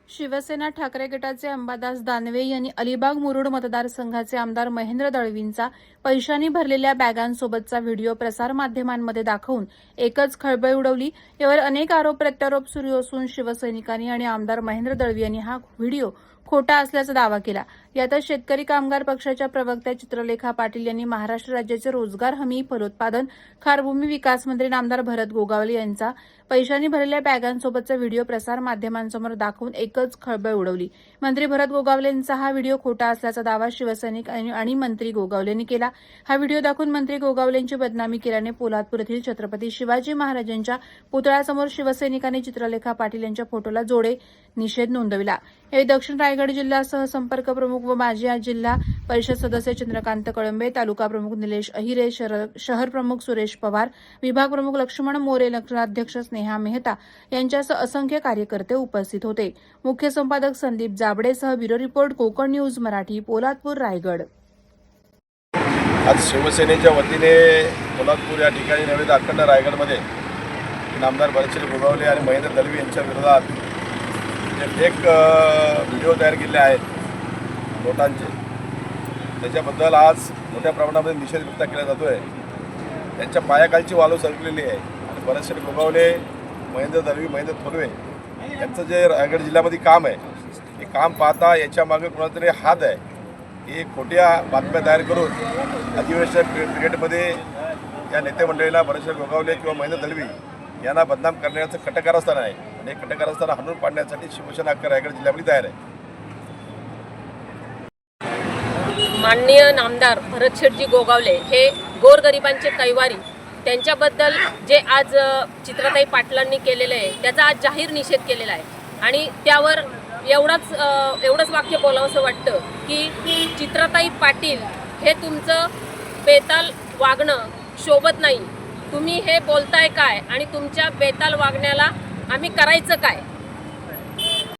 शिवसेना ठाकरे गटाचे अंबादास दानवे यांनी अलिबाग मुरुड मतदारसंघाचे आमदार महेंद्र दळवींचा पैशांनी भरलेल्या बॅगांसोबतचा व्हिडिओ प्रसारमाध्यमांमध्ये दाखवून एकच खळबळ उडवली। यावर अनेक आरोप प्रत्यारोप सुरू असून शिवसैनिकांनी आणि आमदार महेंद्र दळवी यांनी हा व्हिडिओ खोटा असल्याचा दावा केला। यातच शेतकरी कामगार पक्षाच्या प्रवक्त्या चित्रलेखा पाटील यांनी महाराष्ट्र राज्याचे रोजगार हमी, फलोत्पादन, खारभूमी विकास मंत्री नामदार भरत गोगावले यांचा पैशांनी भरलेल्या बॅगांसोबतचा व्हिडिओ प्रसार माध्यमांसमोर दाखवून एकच खळबळ उडवली। मंत्री भरत गोगावले यांचा हा व्हिडिओ खोटा असल्याचा दावा शिवसैनिक आणि मंत्री गोगावले यांनी केला। हा व्हिडिओ दाखवून मंत्री गोगावले यांची बदनामी केल्याने पोलादपूर येथील छत्रपती शिवाजी महाराजांच्या पुतळ्यासमोर शिवसैनिकांनी चित्रलेखा पाटील यांच्या फोटोला जोडे निषेध नोंदविला। यावेळी दक्षिण रायगड जिल्हा सहसंपर्क प्रमुख व माजी जिल्हा परिषद सदस्य चंद्रकांत कळंबे, तालुका प्रमुख निलेश अहिरे, शहर प्रमुख सुरेश पवार, विभाग प्रमुख लक्ष्मण मोरे, नगराध्यक्ष स्नेहा मेहता यांच्यासह असंख्य कार्यकर्ते उपस्थित होते। मुख्य संपादक संदीप जाबडेसह bureau report Konkan news Marathi, Poladpur, Raigad. आज शिवसेनेच्या वतीने पोलादपूर या ठिकाणी नव्हे तर अखंड रायगडमध्ये नामदार भरत गोगावले आणि महेंद्र दळवी यांच्या विरोधात एक व्हिडिओ तयार केले आहेत नोटांचे, त्याच्याबद्दल आज मोठ्या प्रमाणामध्ये निषेध व्यक्त केला जातो आहे। त्यांच्या पायाखालची वाळू सरकलेली आहे आणि भरत गोगावले, महेंद्र दळवी, महेंद्र थोरवे यांचं जे रायगड जिल्ह्यामध्ये काम आहे हे काम पाहता याच्यामागे कोणातरी हात आहे। ही खोट्या बातम्या तयार करून अधिवेशन पिरियडमध्ये या नेते मंडळीला भरत गोगावले किंवा महेंद्र दळवी यांना बदनाम करण्याचं कटकारस्थान आहे आणि कटकारस्थान हाणून पाडण्यासाठी शिवसेना अख्खा रायगड जिल्ह्यामध्ये तयार आहे। माननीय नामदार भरतशेठजी गोगावले हे गोरगरिबांचे कैवारी, त्यांच्याबद्दल जे आज चित्रताई पाटलांनी केलेले आहे त्याचा आज जाहीर निषेध केलेला आहे आणि त्यावर एवढंच वाक्य बोलावंसं वाटतं की चित्रताई पाटील हे तुमचं बेताल वागणं शोभत नाही। तुम्ही हे बोलताय काय आणि तुमच्या बेताल वागण्याला आम्ही करायचं काय?